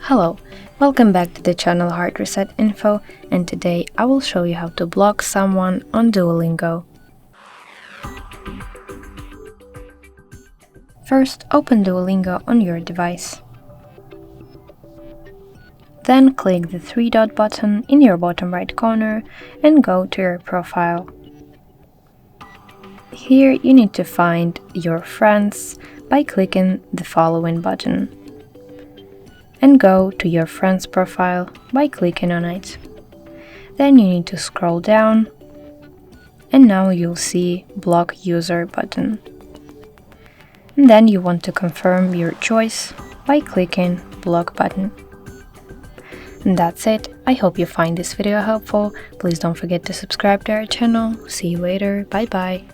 Hello, welcome back to the channel HardReset.Info, and today I will show you how to block someone on Duolingo. First, open Duolingo on your device. Then click the three-dot button in your bottom right corner and go to your profile. Here you need to find your friends by clicking the following button. And go to your friend's profile by clicking on it. Then you need to scroll down, and now you'll see Block User button. And then you want to confirm your choice by clicking Block button. And that's it. I hope you find this video helpful. Please don't forget to subscribe to our channel. See you later. Bye bye.